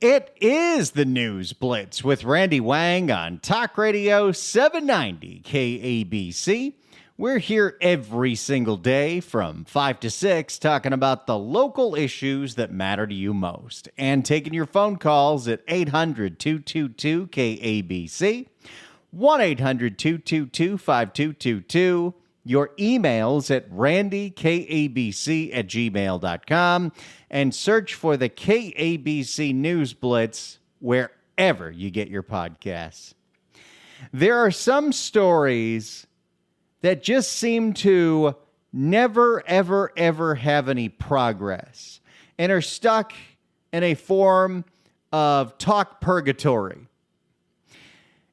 It is the News Blitz with Randy Wang on Talk Radio 790 KABC. We're here every single day from 5 to 6 talking about the local issues that matter to you most and taking your phone calls at 800-222-KABC, 1-800-222-5222, your emails at randykabc@gmail.com, and search for the KABC News Blitz wherever you get your podcasts. There are some stories that just seem to never, ever, ever have any progress and are stuck in a form of talk purgatory.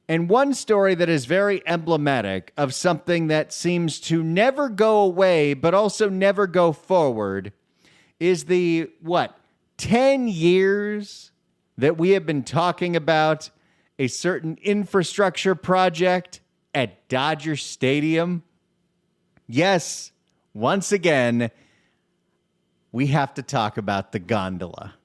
And one story that is very emblematic of something that seems to never go away, but also never go forward, is the, 10 years that we have been talking about a certain infrastructure project at Dodger Stadium. Yes, once again, we have to talk about the gondola.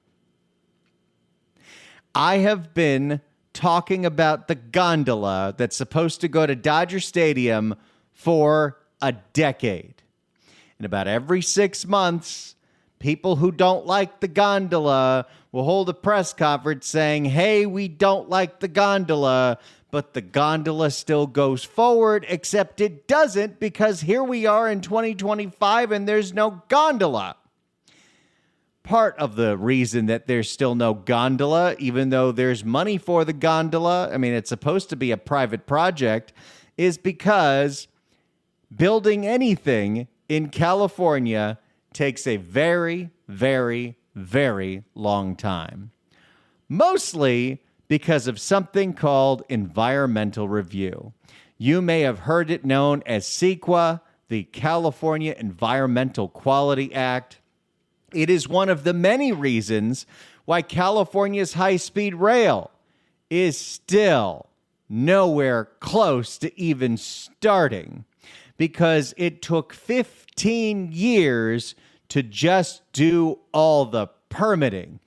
I have been talking about the gondola that's supposed to go to Dodger Stadium for a decade. And about every 6 months, people who don't like the gondola will hold a press conference saying, hey, we don't like the gondola, but the gondola still goes forward, except it doesn't because here we are in 2025 and there's no gondola. Part of the reason that there's still no gondola, even though there's money for the gondola, I mean, it's supposed to be a private project, is because building anything in California takes a very, very, very long time. Mostly because of something called environmental review. You may have heard it known as CEQA, the California Environmental Quality Act. It is one of the many reasons why California's high-speed rail is still nowhere close to even starting because it took 15 years to just do all the permitting.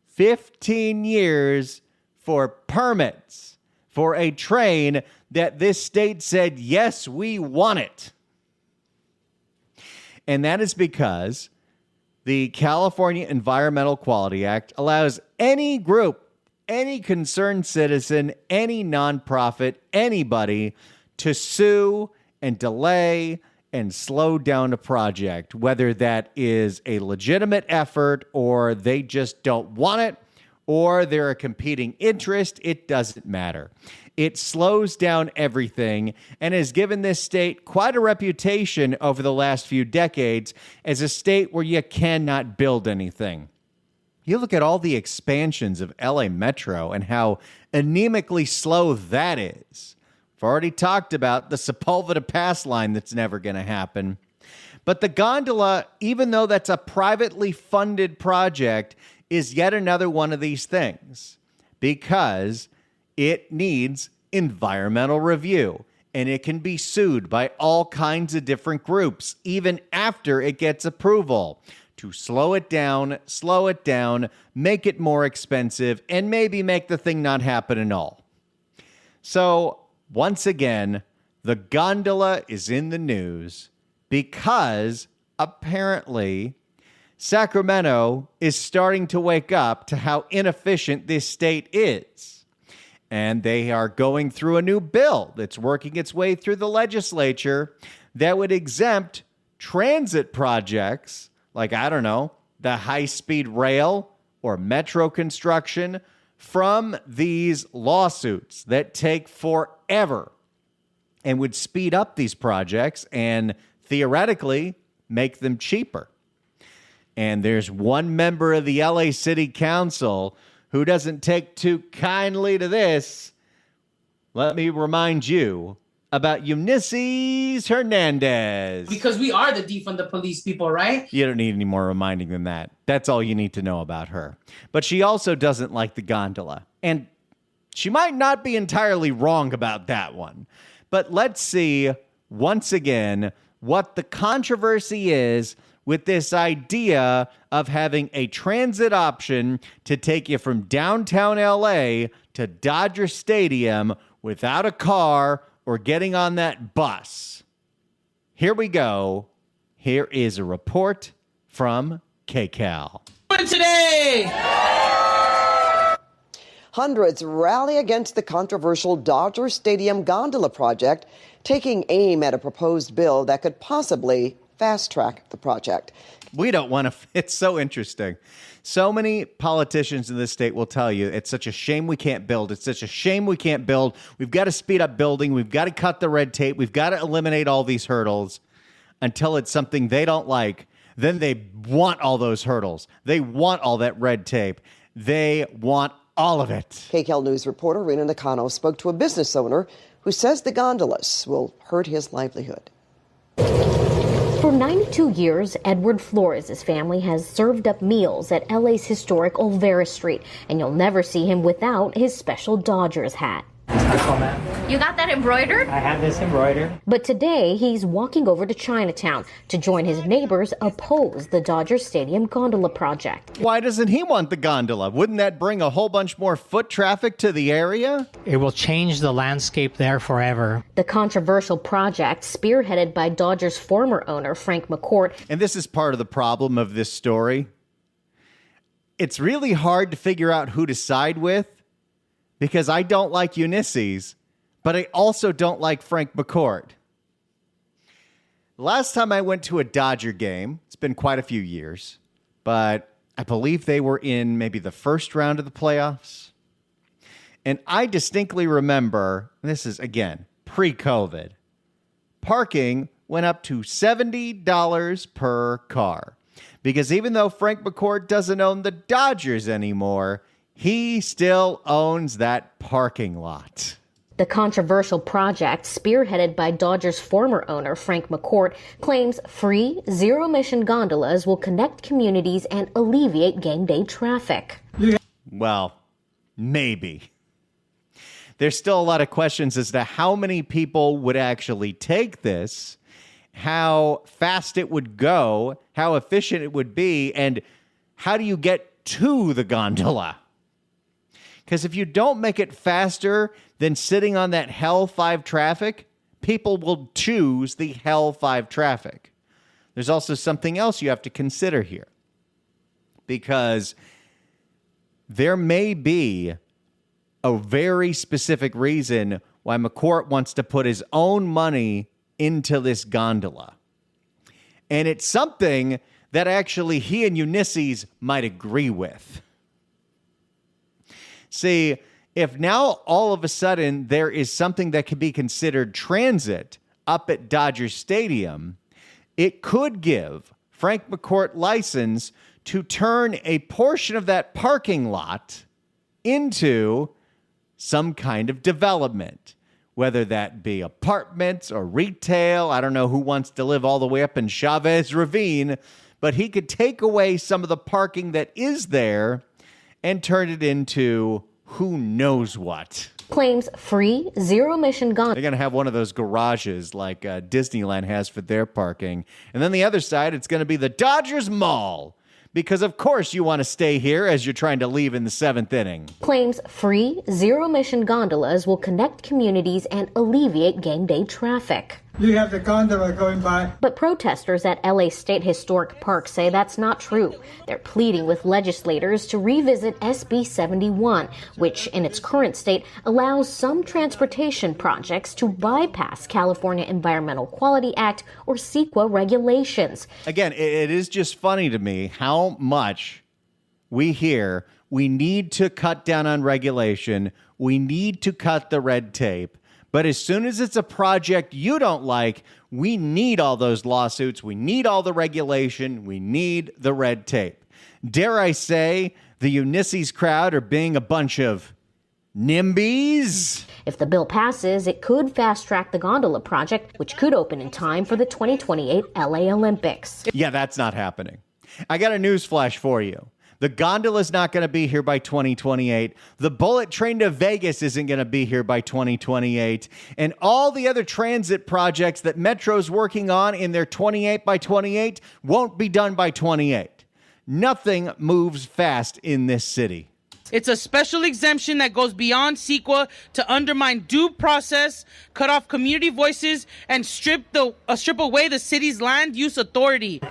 15 years for permits for a train that this state said, yes, we want it. And that is because the California Environmental Quality Act allows any group, any concerned citizen, any nonprofit, anybody to sue and delay and slow down a project, whether that is a legitimate effort or they just don't want it or they're a competing interest. It doesn't matter. It slows down everything and has given this state quite a reputation over the last few decades as a state where you cannot build anything. You look at all the expansions of LA Metro and how anemically slow that is. I've already talked about the Sepulveda Pass line that's never going to happen. But the gondola, even though that's a privately funded project, is yet another one of these things because it needs environmental review and it can be sued by all kinds of different groups even after it gets approval to slow it down, make it more expensive, and maybe make the thing not happen at all. So once again, the gondola is in the news because apparently Sacramento is starting to wake up to how inefficient this state is. And they are going through a new bill that's working its way through the legislature that would exempt transit projects like, I don't know, the high-speed rail or metro construction from these lawsuits that take forever and would speed up these projects and theoretically make them cheaper. And there's one member of the LA City Council who doesn't take too kindly to this. Let me remind you about Eunice Hernandez. Because we are the defund the police people, right? You don't need any more reminding than that. That's all you need to know about her. But she also doesn't like the gondola. And she might not be entirely wrong about that one. But let's see, once again, what the controversy is with this idea of having a transit option to take you from downtown LA to Dodger Stadium without a car or getting on that bus. Here we go. Here is a report from KCAL. Today, hundreds rally against the controversial Dodger Stadium gondola project, taking aim at a proposed bill that could possibly fast-track the project. We don't want to. It's so interesting. So many politicians in this state will tell you it's such a shame we can't build. It's such a shame we can't build. We've got to speed up building. We've got to cut the red tape. We've got to eliminate all these hurdles until it's something they don't like. Then they want all those hurdles. They want all that red tape. They want all of it. KCAL News reporter Rena Nakano spoke to a business owner who says the gondolas will hurt his livelihood. For 92 years, Edward Flores' family has served up meals at LA's historic Olvera Street, and you'll never see him without his special Dodgers hat. You got that embroidered? I have this embroidered. But today, he's walking over to Chinatown to join his neighbors oppose the Dodger Stadium gondola project. Why doesn't he want the gondola? Wouldn't that bring a whole bunch more foot traffic to the area? It will change the landscape there forever. The controversial project, spearheaded by Dodgers former owner Frank McCourt. And this is part of the problem of this story. It's really hard to figure out who to side with because I don't like Ulysses, but I also don't like Frank McCourt. Last time I went to a Dodger game, it's been quite a few years, but I believe they were in maybe the first round of the playoffs. And I distinctly remember, this is, again, pre-COVID, parking went up to $70 per car. Because even though Frank McCourt doesn't own the Dodgers anymore, he still owns that parking lot. The controversial project, spearheaded by Dodgers former owner Frank McCourt, claims free, zero-emission gondolas will connect communities and alleviate game day traffic. Well, maybe. There's still a lot of questions as to how many people would actually take this, how fast it would go, how efficient it would be, and how do you get to the gondola? Because if you don't make it faster than sitting on that Hell 5 traffic, people will choose the Hell 5 traffic. There's also something else you have to consider here. Because there may be a very specific reason why McCourt wants to put his own money into this gondola. And it's something that actually he and Ulysses might agree with. See, if now all of a sudden there is something that could be considered transit up at Dodger Stadium, it could give Frank McCourt license to turn a portion of that parking lot into some kind of development, whether that be apartments or retail. I don't know who wants to live all the way up in Chavez Ravine, but he could take away some of the parking that is there and turn it into who knows what. Claims free, zero-emission gondolas. They're going to have one of those garages like Disneyland has for their parking. And then the other side, it's going to be the Dodgers Mall. Because, of course, you want to stay here as you're trying to leave in the seventh inning. Claims free, zero-emission gondolas will connect communities and alleviate game day traffic. You have the gondola going by. But protesters at LA State Historic Park say that's not true. They're pleading with legislators to revisit SB 71, which in its current state allows some transportation projects to bypass California Environmental Quality Act or CEQA regulations. Again, it is just funny to me how much we hear we need to cut down on regulation, we need to cut the red tape. But as soon as it's a project you don't like, we need all those lawsuits. We need all the regulation. We need the red tape. Dare I say the Ulysses crowd are being a bunch of NIMBYs? If the bill passes, it could fast-track the gondola project, which could open in time for the 2028 LA Olympics. Yeah, that's not happening. I got a news flash for you. The gondola's not going to be here by 2028. The bullet train to Vegas isn't going to be here by 2028. And all the other transit projects that Metro's working on in their 28 by 28 won't be done by 28. Nothing moves fast in this city. It's a special exemption that goes beyond CEQA to undermine due process, cut off community voices, and strip away the city's land use authority.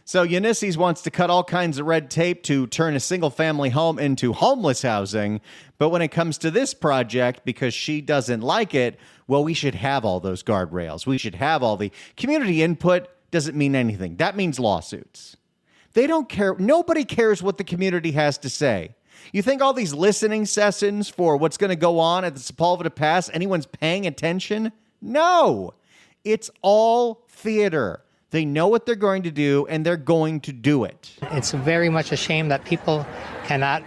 So Ulysses wants to cut all kinds of red tape to turn a single-family home into homeless housing. But when it comes to this project, because she doesn't like it, well, we should have all those guardrails. We should have all the community input. Doesn't mean anything. That means lawsuits. They don't care. Nobody cares what the community has to say. You think all these listening sessions for what's going to go on at the Sepulveda Pass, anyone's paying attention? No. It's all theater. They know what they're going to do, and they're going to do it. It's very much a shame that people cannot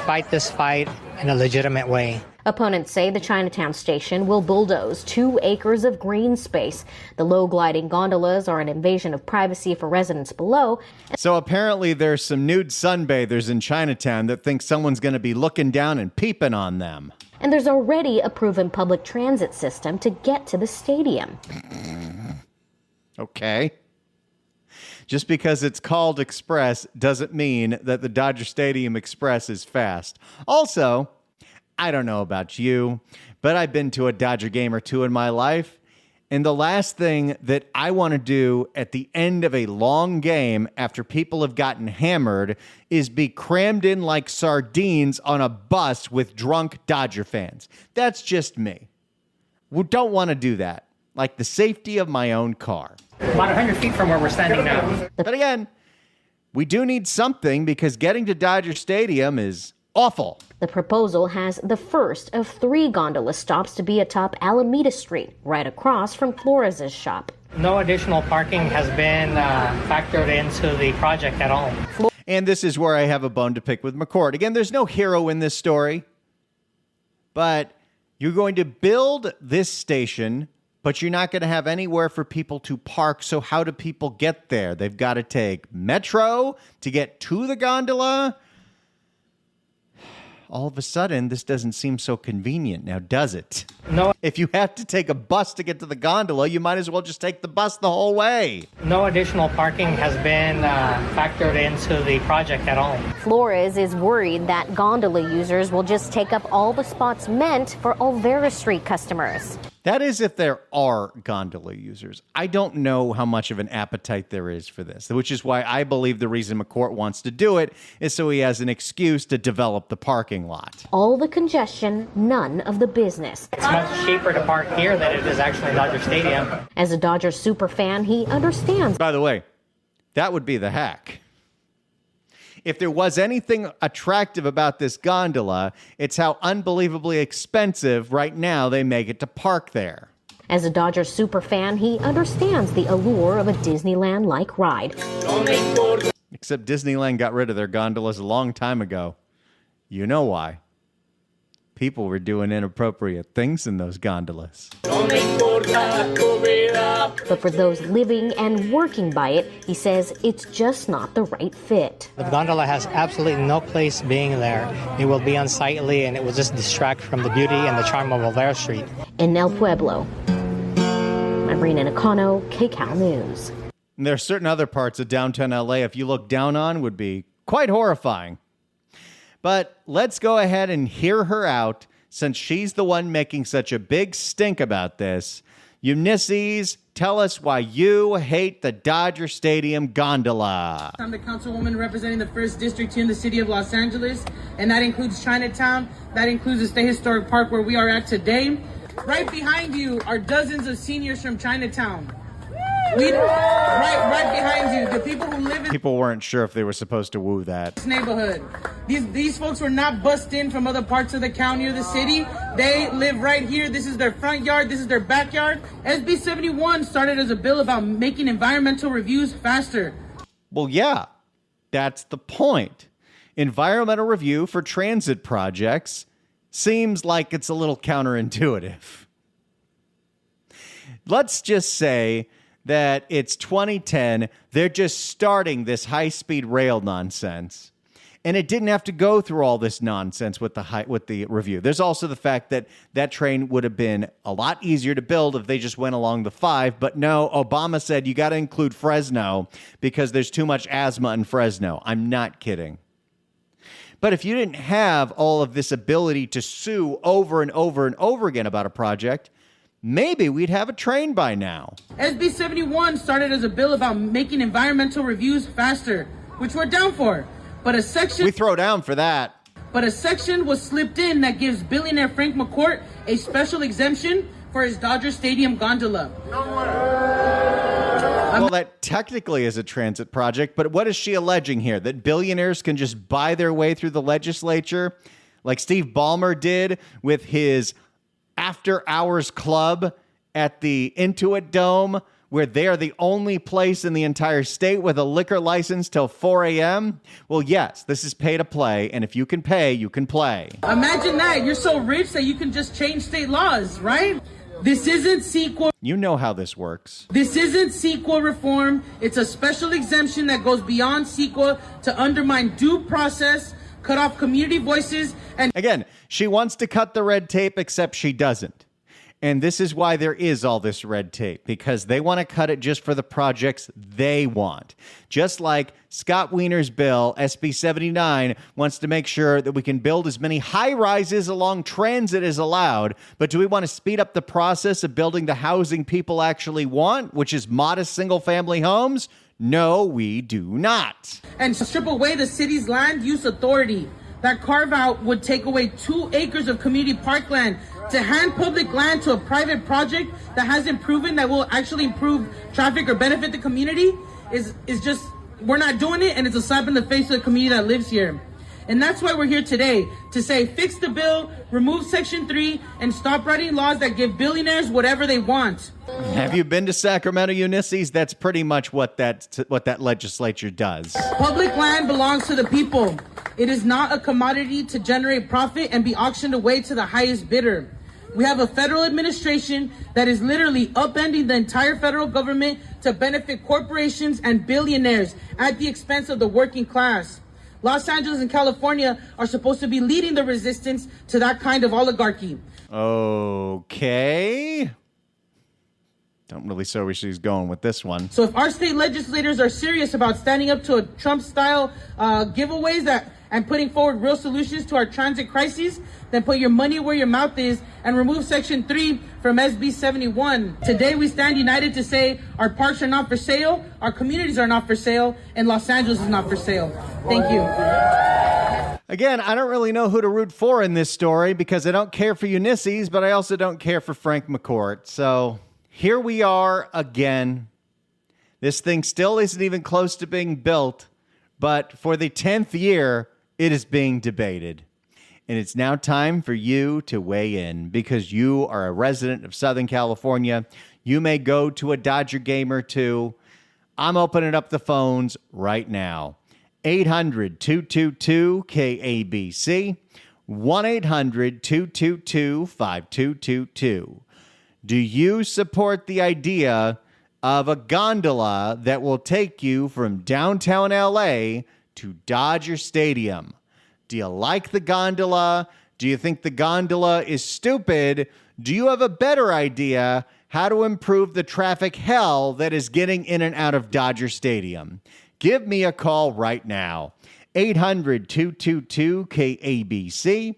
fight this fight in a legitimate way. Opponents say the Chinatown station will bulldoze 2 acres of green space. The low-gliding gondolas are an invasion of privacy for residents below. So apparently there's some nude sunbathers in Chinatown that think someone's going to be looking down and peeping on them. And there's already a proven public transit system to get to the stadium. Okay. Just because it's called Express doesn't mean that the Dodger Stadium Express is fast. Also, I don't know about you, but I've been to a Dodger game or two in my life. And the last thing that I want to do at the end of a long game after people have gotten hammered is be crammed in like sardines on a bus with drunk Dodger fans. That's just me. We don't want to do that. Like the safety of my own car. About 100 feet from where we're standing now. But again, we do need something because getting to Dodger Stadium is awful. The proposal has the first of 3 gondola stops to be atop Alameda Street, right across from Flores' shop. No additional parking has been factored into the project at all. And this is where I have a bone to pick with McCord. Again, there's no hero in this story, but you're going to build this station, but you're not going to have anywhere for people to park. So how do people get there? They've got to take Metro to get to the gondola. All of a sudden, this doesn't seem so convenient now, does it? No. If you have to take a bus to get to the gondola, you might as well just take the bus the whole way. No additional parking has been factored into the project at all. Flores is worried that gondola users will just take up all the spots meant for Olvera Street customers. That is if there are gondola users. I don't know how much of an appetite there is for this, which is why I believe the reason McCourt wants to do it is so he has an excuse to develop the parking lot. All the congestion, none of the business. It's much cheaper to park here than it is actually Dodger Stadium. As a Dodgers super fan, he understands. By the way, that would be the hack. If there was anything attractive about this gondola, it's how unbelievably expensive right now they make it to park there. As a Dodgers super fan, he understands the allure of a Disneyland-like ride. Except Disneyland got rid of their gondolas a long time ago. You know why. People were doing inappropriate things in those gondolas. But for those living and working by it, he says it's just not the right fit. The gondola has absolutely no place being there. It will be unsightly and it will just distract from the beauty and the charm of Olvera Street. In El Pueblo, Marina Nakano, KCAL News. And there are certain other parts of downtown LA, if you look down on, would be quite horrifying. But let's go ahead and hear her out since she's the one making such a big stink about this. Ulysses, tell us why you hate the Dodger Stadium gondola. I'm the councilwoman representing the 1st District here in the city of Los Angeles, and that includes Chinatown. That includes the State Historic Park where we are at today. Right behind you are dozens of seniors from Chinatown. Right behind you, the people who live in People weren't sure if they were supposed to woo that. this neighborhood. These folks were not bussed in from other parts of the county or the city. They live right here. This is their front yard. This is their backyard. SB 71 started as a bill about making environmental reviews faster. Well, yeah, that's the point. Environmental review for transit projects seems like it's a little counterintuitive. Let's just say that it's 2010, they're just starting this high-speed rail nonsense. And it didn't have to go through all this nonsense with the review. There's also the fact that that train would have been a lot easier to build if they just went along the 5. But no, Obama said you got to include Fresno because there's too much asthma in Fresno. I'm not kidding. But if you didn't have all of this ability to sue over and over and over again about a project, maybe we'd have a train by now. SB 71 started as a bill about making environmental reviews faster, which we're down for. But a section... We throw down for that. But a section was slipped in that gives billionaire Frank McCourt a special exemption for his Dodger Stadium gondola. Well, that technically is a transit project, but what is she alleging here? That billionaires can just buy their way through the legislature like Steve Ballmer did with his after-hours club at the Intuit Dome, where they are the only place in the entire state with a liquor license till 4 a.m.? Well, yes, this is pay to play, and if you can pay, you can play. Imagine that. You're so rich that you can just change state laws, right? This isn't CEQA. You know how this works. This isn't CEQA reform. It's a special exemption that goes beyond CEQA to undermine due process, cut off community voices, and... Again, she wants to cut the red tape, except she doesn't. And this is why there is all this red tape, because they want to cut it just for the projects they want. Just like Scott Wiener's bill, SB 79, wants to make sure that we can build as many high-rises along transit as allowed. But do we want to speed up the process of building the housing people actually want, which is modest single-family homes? No, we do not. And strip away the city's land use authority. That carve-out would take away 2 acres of community parkland. To hand public land to a private project that hasn't proven that will actually improve traffic or benefit the community is just, we're not doing it, and it's a slap in the face of the community that lives here. And that's why we're here today, to say fix the bill, remove Section 3, and stop writing laws that give billionaires whatever they want. Have you been to Sacramento, Ulysses? That's pretty much what that legislature does. Public land belongs to the people. It is not a commodity to generate profit and be auctioned away to the highest bidder. We have a federal administration that is literally upending the entire federal government to benefit corporations and billionaires at the expense of the working class. Los Angeles and California are supposed to be leading the resistance to that kind of oligarchy. Okay. Don't really see where she's going with this one. So if our state legislators are serious about standing up to a Trump-style giveaways and putting forward real solutions to our transit crises, then put your money where your mouth is and remove Section 3 from SB 71. Today we stand united to say our parks are not for sale, our communities are not for sale, and Los Angeles is not for sale. Thank you. Again, I don't really know who to root for in this story because I don't care for Ulysses, but I also don't care for Frank McCourt. So here we are again. This thing still isn't even close to being built, but for the 10th year, it is being debated. And it's now time for you to weigh in because you are a resident of Southern California. You may go to a Dodger game or two. I'm opening up the phones right now. 800-222-KABC, 1-800-222-5222. Do you support the idea of a gondola that will take you from downtown LA to Dodger Stadium? Do you like the gondola? Do you think the gondola is stupid? Do you have a better idea how to improve the traffic hell that is getting in and out of Dodger Stadium? Give me a call right now. 800-222-KABC,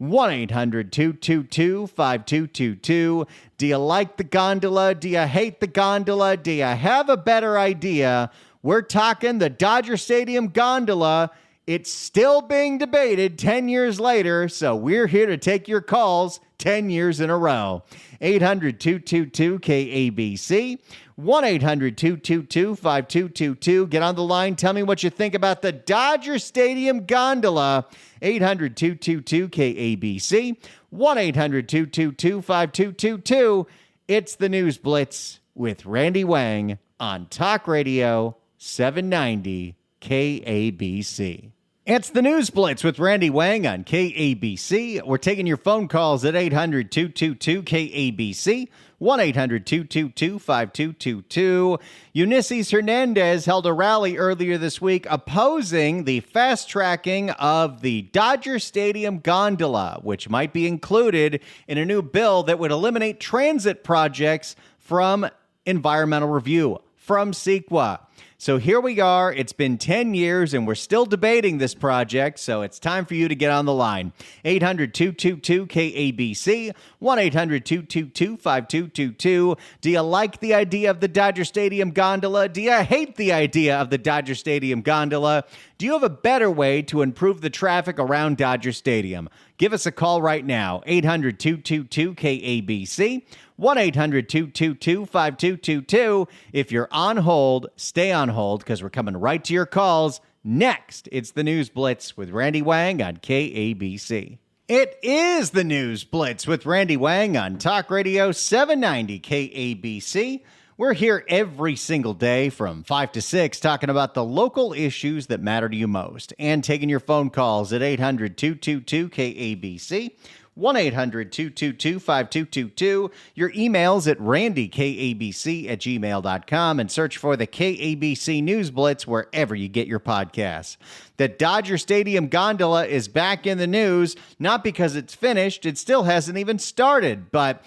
1-800-222-5222. Do you like the gondola? Do you hate the gondola? Do you have a better idea? We're talking the Dodger Stadium gondola. It's still being debated 10 years later, so we're here to take your calls 10 years in a row. 800-222-KABC, 1-800-222-5222. Get on the line. Tell me what you think about the Dodger Stadium gondola. 800-222-KABC, 1-800-222-5222. It's the News Blitz with Randy Wang on Talk Radio 790 KABC. It's the News Blitz with Randy Wang on KABC. We're taking your phone calls at 800-222-KABC, 1-800-222-5222. Ulysses Hernandez held a rally earlier this week opposing the fast-tracking of the Dodger Stadium gondola, which might be included in a new bill that would eliminate transit projects from environmental review, from CEQA. So here we are. It's been 10 years and we're still debating this project. So it's time for you to get on the line. 800-222-KABC, 1-800-222-5222. Do you like the idea of the Dodger Stadium gondola? Do you hate the idea of the Dodger Stadium gondola? Do you have a better way to improve the traffic around Dodger Stadium? Give us a call right now. 800-222-KABC. 1-800-222-5222. If you're on hold, stay on hold because we're coming right to your calls. Next, it's the News Blitz with Randy Wang on KABC. It is the News Blitz with Randy Wang on Talk Radio 790 KABC. We're here every single day from 5 to 6 talking about the local issues that matter to you most and taking your phone calls at 800-222-KABC. 1-800-222-5222. Your emails at randykabc@gmail.com and search for the KABC News Blitz wherever you get your podcasts. The Dodger Stadium gondola is back in the news, not because it's finished. It still hasn't even started, but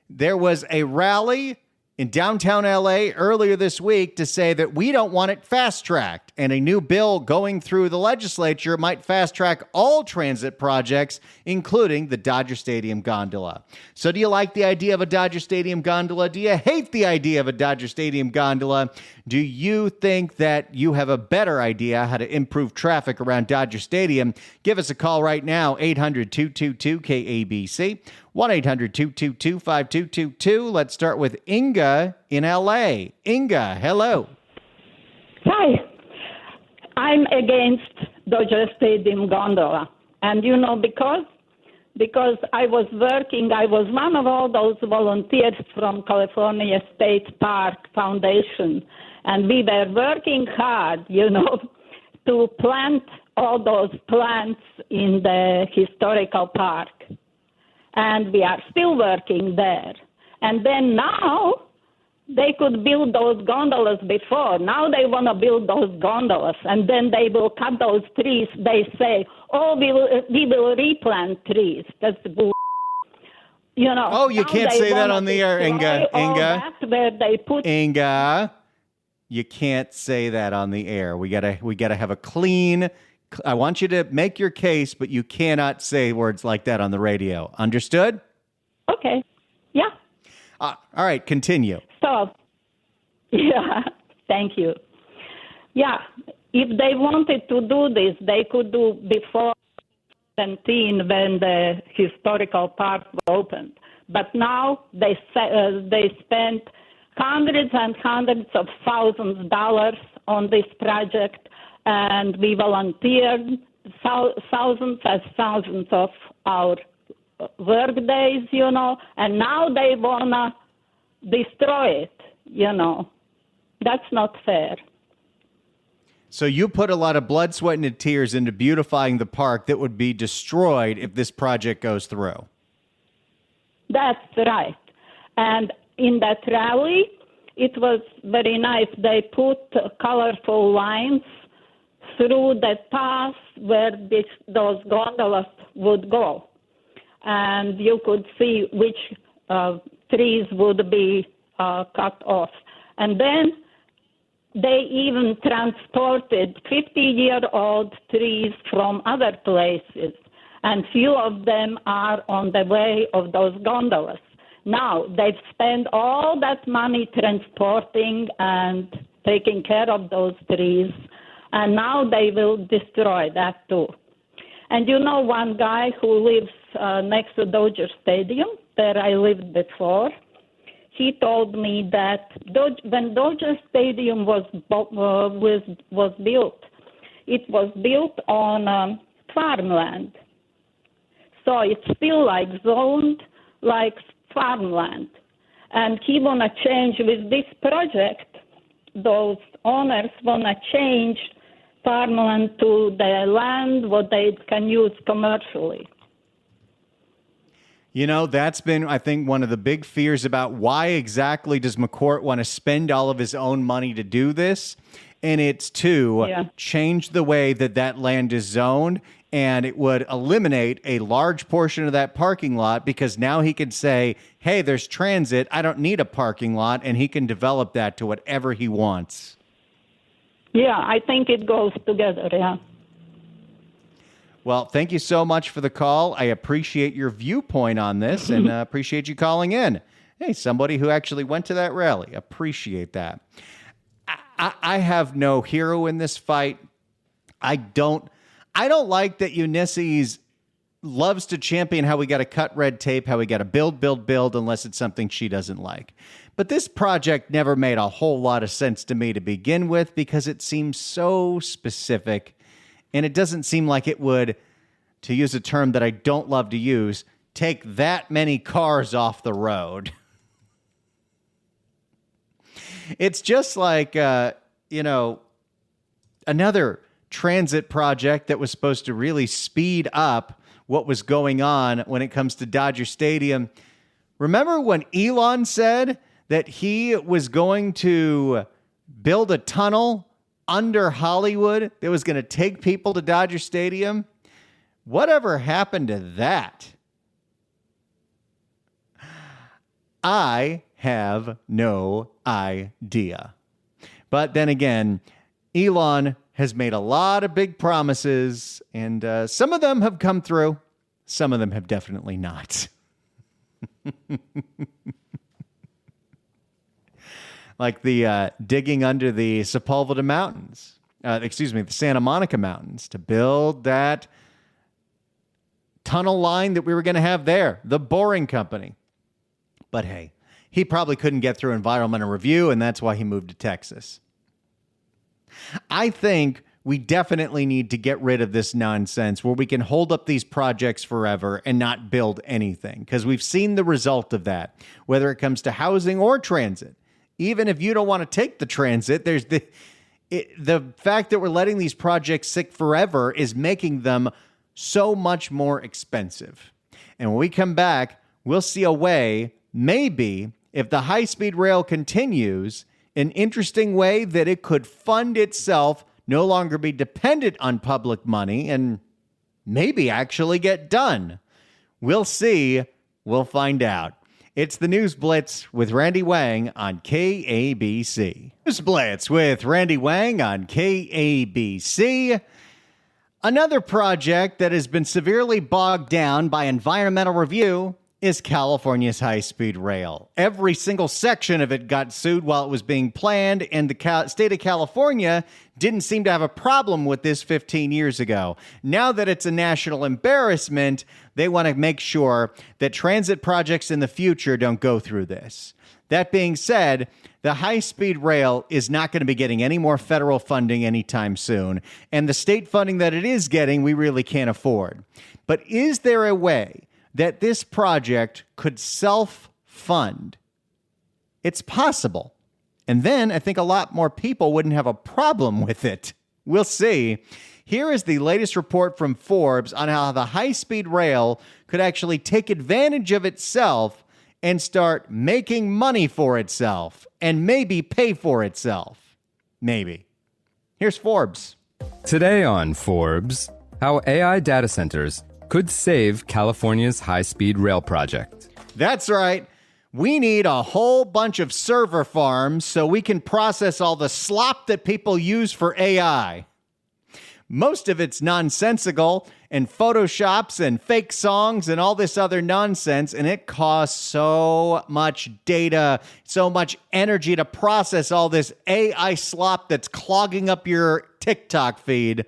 there was a rally in downtown LA earlier this week to say that we don't want it fast-tracked, and a new bill going through the legislature might fast-track all transit projects, including the Dodger Stadium gondola. So do you like the idea of a Dodger Stadium gondola? Do you hate the idea of a Dodger Stadium gondola? Do you think that you have a better idea how to improve traffic around Dodger Stadium? Give us a call right now, 800-222-KABC. 1-800-222-5222. Let's start with Inga in L.A. Inga, hello. Hi. I'm against Dodger Stadium gondola. And you know, because I was one of all those volunteers from California State Park Foundation. And we were working hard, to plant all those plants in the historical park. And we are still working there. And then now they could build those gondolas before. Now they want to build those gondolas. And then they will cut those trees. They say, we will replant trees. That's bull. Oh, you can't say that on the air, Inga. Where they put Inga, you can't say that on the air. We gotta have a clean. I want you to make your case, but you cannot say words like that on the radio. Understood? Okay. Yeah. All right, continue. So, yeah, thank you. Yeah, if they wanted to do this, they could do before 17 when the historical park opened. But now they spent hundreds and hundreds of thousands of dollars on this project. And we volunteered thousands and thousands of our work days, and now they want to destroy it, That's not fair. So you put a lot of blood, sweat, and tears into beautifying the park that would be destroyed if this project goes through. That's right. And in that rally, it was very nice. They put colorful lines through the path where those gondolas would go. And you could see which trees would be cut off. And then they even transported 50-year-old trees from other places, and few of them are on the way of those gondolas. Now, they've spent all that money transporting and taking care of those trees, and now they will destroy that too. And one guy who lives next to Dodger Stadium, where I lived before, he told me that when Dodger Stadium was built, it was built on farmland. So it's still zoned like farmland. And he want to change with this project, those owners want to change farmland to the land what they can use commercially. You know, that's been, I think, one of the big fears about why exactly does McCourt want to spend all of his own money to do this? And it's to change the way that that land is zoned, and it would eliminate a large portion of that parking lot because now he can say, hey, there's transit. I don't need a parking lot, and he can develop that to whatever he wants. Yeah, I think it goes together, yeah. Well, thank you so much for the call. I appreciate your viewpoint on this and appreciate you calling in. Hey, somebody who actually went to that rally. Appreciate that. I have no hero in this fight. I don't like that Ulysses loves to champion how we got to cut red tape, how we got to build, unless it's something she doesn't like. But this project never made a whole lot of sense to me to begin with because it seems so specific. And it doesn't seem like it would, to use a term that I don't love to use, take that many cars off the road. It's just like, another transit project that was supposed to really speed up what was going on when it comes to Dodger Stadium. Remember when Elon said that he was going to build a tunnel under Hollywood that was going to take people to Dodger Stadium? Whatever happened to that? I have no idea. But then again, Elon has made a lot of big promises, and some of them have come through. Some of them have definitely not. Like the digging under the Sepulveda Mountains, the Santa Monica Mountains to build that tunnel line that we were going to have there, the Boring Company. But hey, he probably couldn't get through environmental review, and that's why he moved to Texas. I think we definitely need to get rid of this nonsense where we can hold up these projects forever and not build anything, because we've seen the result of that, whether it comes to housing or transit. Even if you don't want to take the transit, there's the fact that we're letting these projects sit forever is making them so much more expensive. And when we come back, we'll see a way, maybe, if the high-speed rail continues, an interesting way that it could fund itself, no longer be dependent on public money, and maybe actually get done. We'll see. We'll find out. It's the News Blitz with Randy Wang on KABC. News Blitz with Randy Wang on KABC. Another project that has been severely bogged down by environmental review is California's high-speed rail. Every single section of it got sued while it was being planned, and the state of California didn't seem to have a problem with this 15 years ago. Now that it's a national embarrassment, they want to make sure that transit projects in the future don't go through this. That being said, the high-speed rail is not going to be getting any more federal funding anytime soon, and the state funding that it is getting, we really can't afford. But is there a way that this project could self-fund? It's possible. And then I think a lot more people wouldn't have a problem with it. We'll see. Here is the latest report from Forbes on how the high-speed rail could actually take advantage of itself and start making money for itself and maybe pay for itself. Maybe. Here's Forbes. Today on Forbes, how AI data centers could save California's high-speed rail project. That's right. We need a whole bunch of server farms so we can process all the slop that people use for AI. Most of it's nonsensical and photoshops and fake songs and all this other nonsense, and it costs so much data, so much energy to process all this AI slop that's clogging up your TikTok feed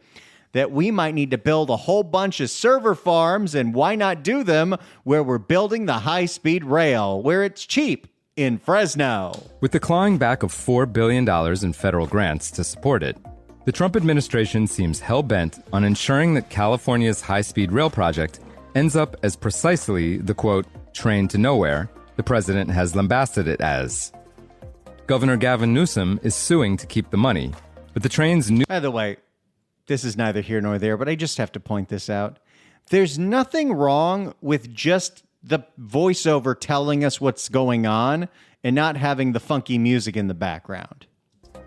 that we might need to build a whole bunch of server farms, and why not do them where we're building the high-speed rail, where it's cheap, in Fresno. With the clawing back of $4 billion in federal grants to support it, the Trump administration seems hell-bent on ensuring that California's high-speed rail project ends up as precisely the, quote, train to nowhere the president has lambasted it as. Governor Gavin Newsom is suing to keep the money, but the train's new... By the way, this is neither here nor there, but I just have to point this out. There's nothing wrong with just the voiceover telling us what's going on and not having the funky music in the background.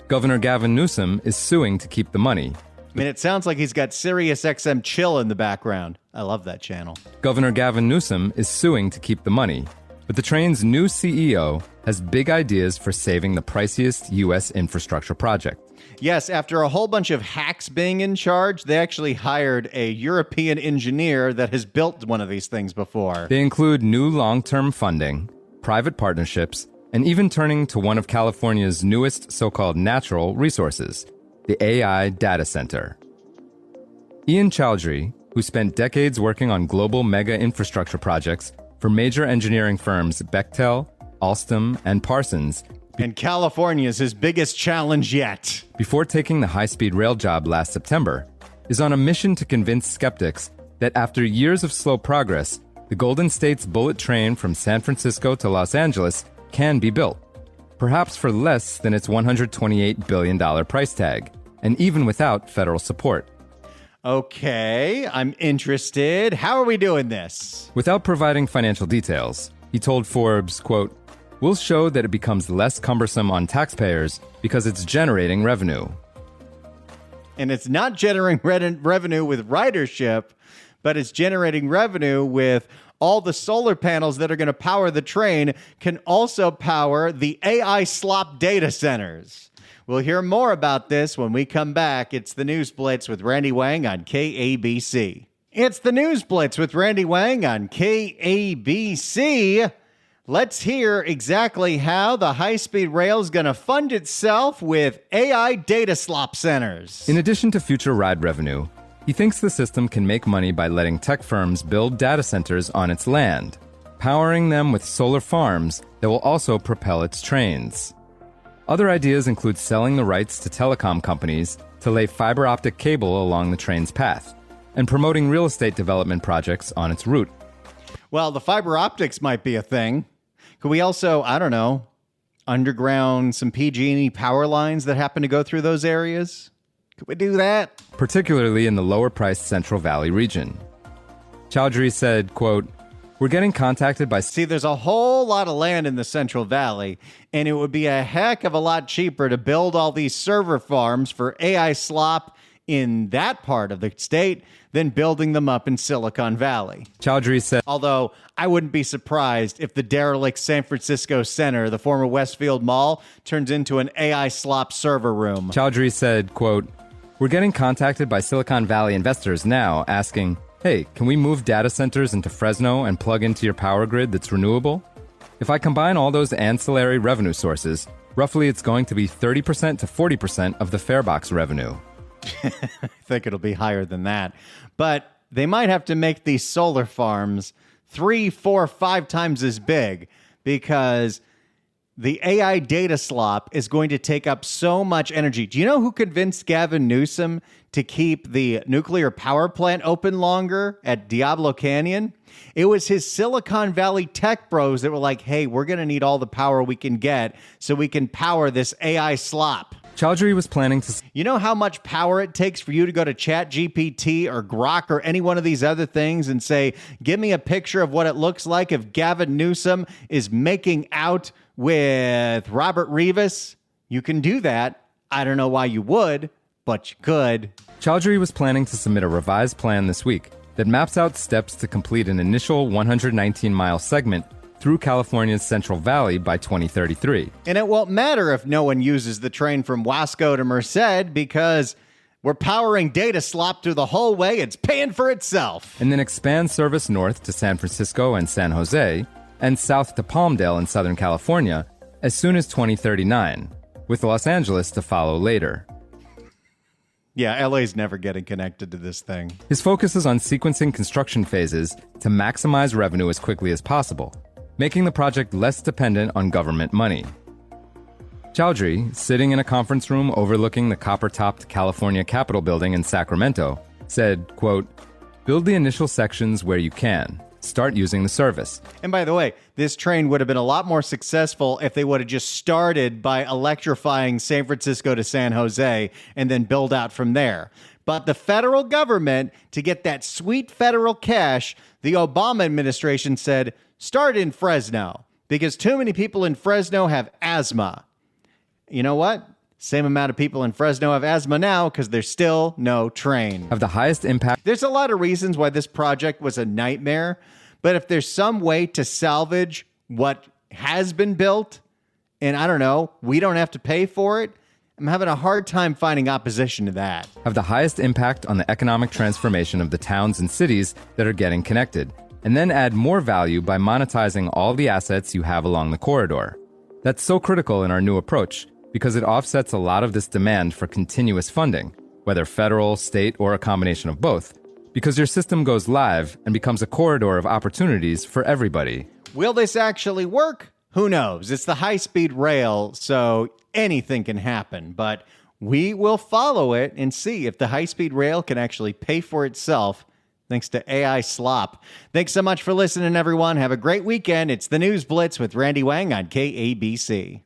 Governor Gavin Newsom is suing to keep the money. I mean, it sounds like he's got Sirius XM Chill in the background. I love that channel. Governor Gavin Newsom is suing to keep the money, but the train's new CEO has big ideas for saving the priciest U.S. infrastructure project. Yes, after a whole bunch of hacks being in charge, they actually hired a European engineer that has built one of these things before. They include new long-term funding, private partnerships, and even turning to one of California's newest so-called natural resources, the AI data center. Ian Chowdhury, who spent decades working on global mega infrastructure projects for major engineering firms Bechtel, Alstom, and Parsons, and California's his biggest challenge yet, before taking the high-speed rail job last September, is on a mission to convince skeptics that after years of slow progress, the Golden State's bullet train from San Francisco to Los Angeles can be built, perhaps for less than its $128 billion price tag, and even without federal support. Okay, I'm interested. How are we doing this? Without providing financial details, he told Forbes, quote, "We'll show that it becomes less cumbersome on taxpayers because it's generating revenue." And it's not generating revenue with ridership, but it's generating revenue with all the solar panels that are going to power the train can also power the AI slop data centers. We'll hear more about this when we come back. It's the News Blitz with Randy Wang on KABC. It's the News Blitz with Randy Wang on KABC. Let's hear exactly how the high-speed rail is going to fund itself with AI data slop centers. In addition to future ride revenue, he thinks the system can make money by letting tech firms build data centers on its land, powering them with solar farms that will also propel its trains. Other ideas include selling the rights to telecom companies to lay fiber optic cable along the train's path, and promoting real estate development projects on its route. Well, the fiber optics might be a thing. Could we also, I don't know, underground some PG&E power lines that happen to go through those areas? Could we do that? Particularly in the lower-priced Central Valley region. Chowdhury said, quote, "We're getting contacted by..." See, there's a whole lot of land in the Central Valley, and it would be a heck of a lot cheaper to build all these server farms for AI slop in that part of the state than building them up in Silicon Valley. Chowdhury said, although I wouldn't be surprised if the derelict San Francisco Center, the former Westfield Mall, turns into an AI slop server room. Chowdhury said, quote, "We're getting contacted by Silicon Valley investors now asking, hey, can we move data centers into Fresno and plug into your power grid that's renewable? If I combine all those ancillary revenue sources, roughly it's going to be 30% to 40% of the farebox revenue." I think it'll be higher than that. But they might have to make these solar farms 3, 4, 5 times as big because the AI data slop is going to take up so much energy. Do you know who convinced Gavin Newsom to keep the nuclear power plant open longer at Diablo Canyon? It was his Silicon Valley tech bros that were like, hey, we're going to need all the power we can get so we can power this AI slop. Chowdhury was planning to... You know how much power it takes for you to go to ChatGPT or Grok or any one of these other things and say, give me a picture of what it looks like if Gavin Newsom is making out with Robert Rivas? You can do that. I don't know why you would, but you could. Chowdhury was planning to submit a revised plan this week that maps out steps to complete an initial 119-mile segment through California's Central Valley by 2033. And it won't matter if no one uses the train from Wasco to Merced because we're powering data slop through the whole way. It's paying for itself. And then expand service north to San Francisco and San Jose and south to Palmdale in Southern California as soon as 2039, with Los Angeles to follow later. Yeah, LA's never getting connected to this thing. His focus is on sequencing construction phases to maximize revenue as quickly as possible, making the project less dependent on government money. Chowdhury, sitting in a conference room overlooking the copper-topped California Capitol building in Sacramento, said, quote, "Build the initial sections where you can. Start using the service." And by the way, this train would have been a lot more successful if they would have just started by electrifying San Francisco to San Jose and then build out from there. But the federal government, to get that sweet federal cash, the Obama administration said, start in Fresno because too many people in Fresno have asthma. You know what? Same amount of people in Fresno have asthma now because there's still no train. Have the highest impact. There's a lot of reasons why this project was a nightmare, but if there's some way to salvage what has been built, and I don't know, we don't have to pay for it, I'm having a hard time finding opposition to that. Have the highest impact on the economic transformation of the towns and cities that are getting connected, and then add more value by monetizing all the assets you have along the corridor. That's so critical in our new approach because it offsets a lot of this demand for continuous funding, whether federal, state, or a combination of both, because your system goes live and becomes a corridor of opportunities for everybody. Will this actually work? Who knows? It's the high-speed rail, so anything can happen. But we will follow it and see if the high-speed rail can actually pay for itself thanks to AI slop. Thanks so much for listening, everyone. Have a great weekend. It's the News Blitz with Randy Wang on KABC.